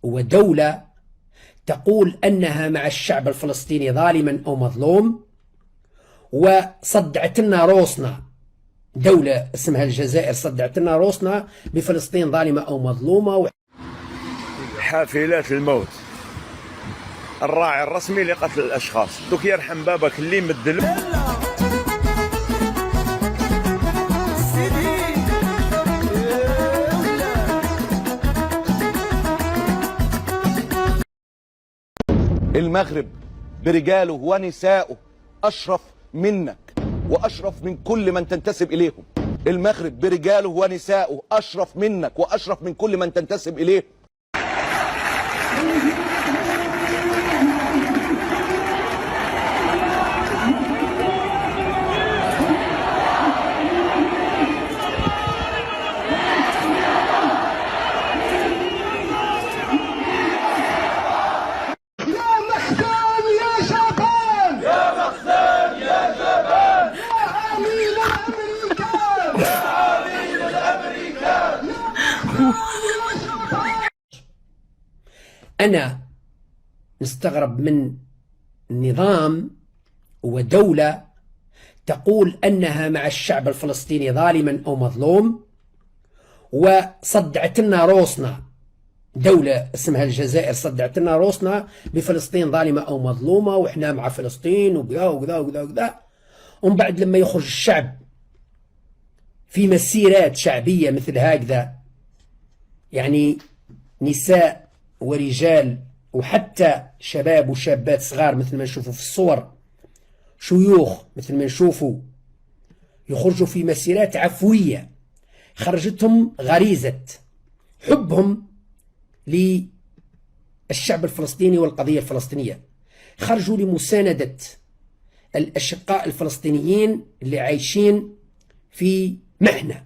ودولة تقول أنها مع الشعب الفلسطيني ظالما أو مظلوم، وصدعت لنا روسنا دولة اسمها الجزائر، صدعت لنا روسنا بفلسطين ظالمة أو مظلومة. حافلات الموت، الراعي الرسمي لقتل الأشخاص، دوك يرحم بابك اللي مدلو. المغرب برجاله ونسائه أشرف منك وأشرف من كل من تنتسب إليهم. المغرب برجاله ونسائه أشرف منك وأشرف من كل من تنتسب إليهم. أنا نستغرب من نظام ودولة تقول أنها مع الشعب الفلسطيني ظالما أو مظلوم، وصدعت لنا روسنا دولة اسمها الجزائر، صدعت لنا روسنا بفلسطين ظالمة أو مظلومة، وإحنا مع فلسطين وكذا وكذا وكذا وكذا. ومن بعد لما يخرج الشعب في مسيرات شعبية مثل هكذا، يعني نساء ورجال وحتى شباب وشابات صغار مثل ما نشوفوا في الصور، شيوخ مثل ما نشوفوا، يخرجوا في مسيرات عفوية خرجتهم غريزة حبهم للشعب الفلسطيني والقضية الفلسطينية، خرجوا لمساندة الأشقاء الفلسطينيين اللي عايشين في محنة،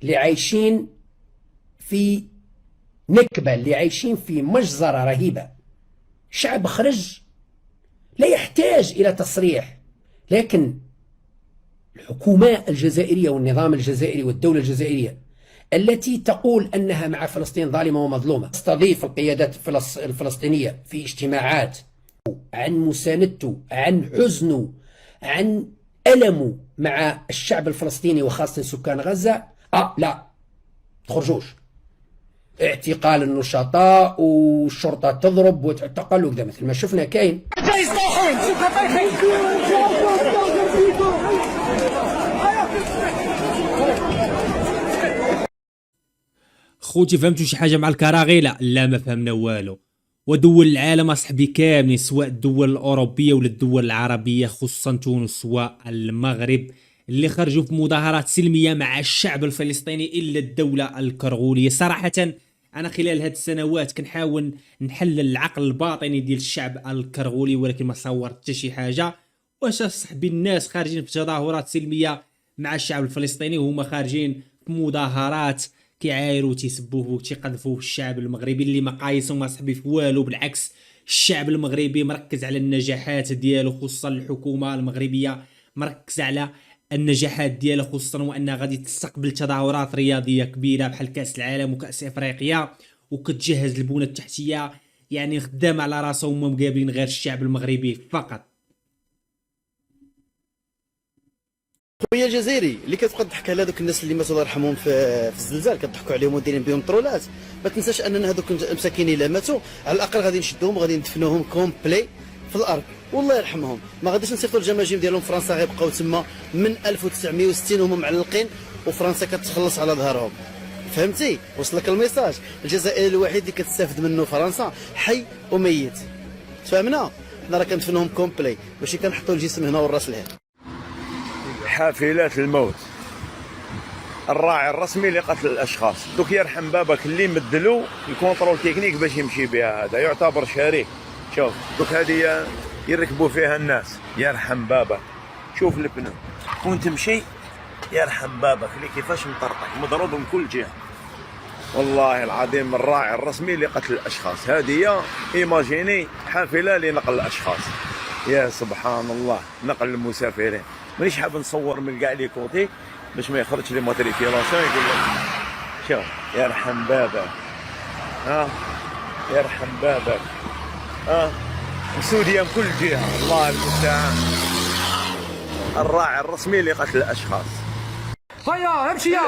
اللي عايشين في نكبة، اللي عايشين في مجزرة رهيبة. شعب خرج لا يحتاج إلى تصريح، لكن الحكومة الجزائرية والنظام الجزائري والدولة الجزائرية التي تقول أنها مع فلسطين ظالمة ومظلومة، تستضيف القيادات الفلسطينية في اجتماعات عن مساندته، عن حزنه، عن ألمه مع الشعب الفلسطيني وخاصة سكان غزة. لا تخرجوش، اعتقال النشطاء والشرطة تضرب وتعتقل وكذا مثل ما شفنا كاين. خوتي فهمتوا شي حاجه مع الكراغي؟ لا ما فهمنا والو. ودول العالم اصحبي كاملين، سواء الدول الاوروبيه ولا الدول العربيه، خصوصا تونس والمغرب، اللي خرجوا في مظاهرات سلميه مع الشعب الفلسطيني الا الدوله الكرغوليه. صراحه انا خلال هاد السنوات كنحاول نحلل العقل الباطني ديال الشعب الكرغولي، ولكن ما صورت حتى شي حاجه. واش صاحبي الناس خارجين في تظاهرات سلميه مع الشعب الفلسطيني وهما خارجين في مظاهرات كيعايروا تيسبوه وتيقذفوا الشعب المغربي اللي ما قايسهم اصاحبي في والو؟ بالعكس، الشعب المغربي مركز على النجاحات ديالو، خصوصا الحكومه المغربيه مركز على النجاحات ديالها، خصوصا وانها غادي تستقبل تظاهرات رياضيه كبيره بحال كاس العالم وكاس افريقيا، وكتجهز البنى التحتيه، يعني خدام على راسهم ومقابلين غير الشعب المغربي فقط. خويا الجزائري اللي كتبقى تضحك على هذوك الناس اللي ماتوا الله يرحمهم في الزلزال، كتضحكوا عليهم ودايرين بهم طرولات، ما تنساش اننا هذوك المساكين اللي ماتوا على الاقل غادي نشدوهم وغادي ندفنوهم كومبلي في الارض والله يرحمهم. ما غاديش نصيفطوا الجماجم ديالهم فرنسا، غيبقاو تما من 1960 وهما معلقين وفرنسا كتخلص على ظهرهم. فهمتي؟ وصلك الميساج؟ الجزائر الوحيد اللي كتستافد منه فرنسا حي وميت. تفهمنا؟ حنا راه كندفنوهم كومبلي، ماشي كنحطوا الجسم هنا والراس لهنا. حافلات الموت، الراعي الرسمي لقتل الاشخاص، دوك يرحم بابك اللي مدلو الكونترول تكنيك باش يمشي بها، هذا يعتبر شريك. شوف دوك هذه يركبوا فيها الناس، يرحم بابك. شوف البنو وين تمشي، يرحم بابك اللي كيفاش مطرطق مضروب من كل جهه. والله العظيم الراعي الرسمي لقتل الاشخاص، هذه ايماجيني حافله لنقل الاشخاص. يا سبحان الله، نقل المسافرين. مانيش حاب نصور من كاع لي كوتي باش ما يخرجش لي ماتريكيلاسيون يقول لك شوف يرحم بابا. يرحم بابك. مسودية من كل جهة، الله المستعان. الراعي الرسمي لقتل الاشخاص. هيا امشي يا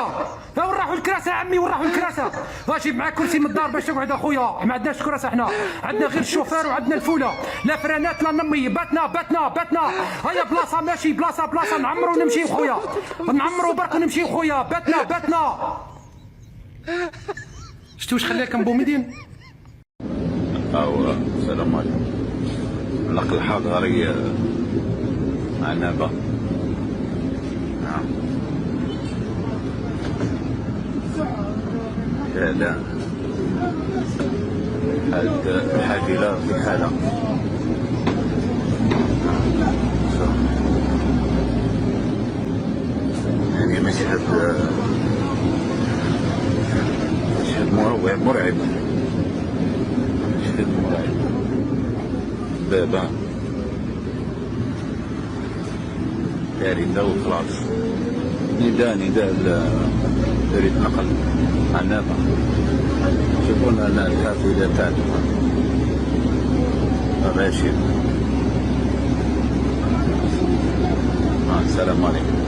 وين راحوا الكراسه عمي، وين راحوا الكراسه؟ جيب معاك كرسي من الدار باش تقعد اخويا، ما عندناش كراسه احنا، عندنا غير الشوفير وعندنا الفوله، لا فرانات لا نمي، باتنا. هيا بلاصه ماشي بلاصه نعمروا ونمشيو خويا، نعمروا برك ونمشيو خويا، باتنا. شتو واش خلاكم بومدين؟ السلام عليكم. النقل الحضاري عنابة. نعم. لا الحافلة في حالة. يعني مشهد مرعب. مشهد مرعب. بابا كارثة وخلاص. نداء فريق نقل عنابة. شوفوا لنا الحافلة تاعنا الراشد. السلام عليكم.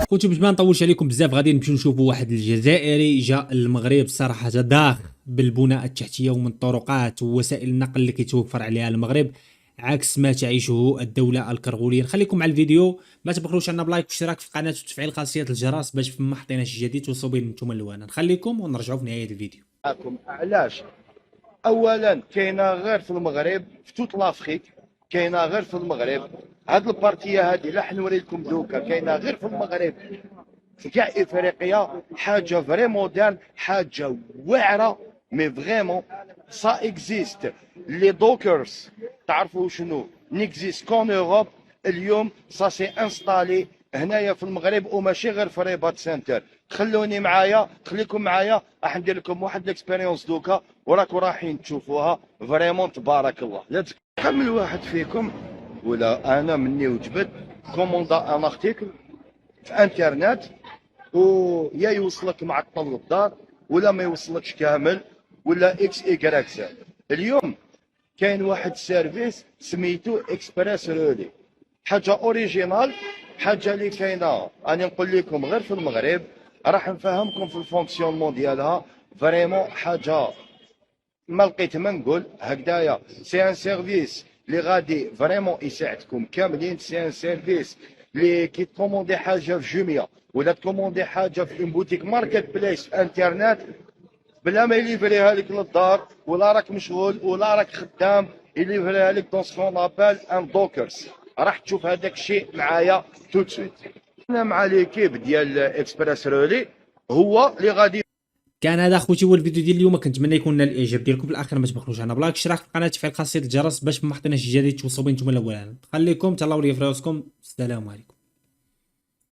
خوتي باش ما نطولش عليكم بزاف غادي نمشيو نشوفوا واحد الجزائري جا المغرب صراحه داخ بالبناء التحتيه ومن الطرقات ووسائل النقل اللي كيتوفر عليها المغرب عكس ما تعيشه الدوله الكرغوليه. نخليكم على الفيديو، ما تبخلوش عنا بلايك واشتراك في القناه وتفعيل خاصيه الجرس باش فما حطينا شي جديد توصلوا بين نتوما الوانا. نخليكم ونرجعوا في نهايه الفيديو. علاش؟ اولا كاينه غير في المغرب، في توت لافريك كاينه غير في المغرب. هاد البارتيه هادي لا حنوري لكم دوكا كاينه غير في المغرب، في كاع افريقيا. حاجه فري مودرن، حاجه واعره، مي فريمون سا اكزيست. لي دوكرز تعرفوا شنو نيكزيست كون اوروب. اليوم سا سي انستالي هنايا في المغرب وماشي غير في ريبات سنتر. خلوني معايا، خليكم معايا، راح ندير لكم واحد ليكسبيريونس دوكا وراكم رايحين تشوفوها فريمون تبارك الله. كمل واحد فيكم ولا انا مني وجبت كوموندا ان ارتيكل في انترنت ويا يوصلك معطل للدار ولا ما يوصلكش كامل ولا اكس ايكغيك زد. اليوم كاين واحد السيرفيس سميتو اكسبريس رولي، حاجه اوريجينال، حاجه اللي كاينه راني نقول لكم غير في المغرب. راح نفهمكم في الفونكسيونمون ديالها فريمون حاجه ما لقيت ما نقول هكذايا. سي ان سيرفيس اللي غادي فريمون يساعدكم كاملين. سي ان سيرفيس اللي كي تكوموندي حاجه في جوميا ولا تكوموندي حاجه في اون بوتيك ماركت بليس في انترنت بلا ما يليفريها لك للدار ولا راك مشغول ولا راك خدام، يليفريها لك دون سكون ابل ان دوكرز. راح تشوف هذاك الشيء معايا تو سويت. انا مع ليكيب ديال اكسبريس رولي هو اللي غادي. كان هذا اخوتي هو الفيديو ديال اليوم، كنتمنى يكون نال الاعجاب ديالكم. في الاخر ما تبخلوش على بلايك اشتراك في القناه تفعيل خاصيه الجرس باش ما حطينا شي جديد توصلوا بين نتوما الاولان. خليكم تهلاو لي في راسكم، السلام عليكم.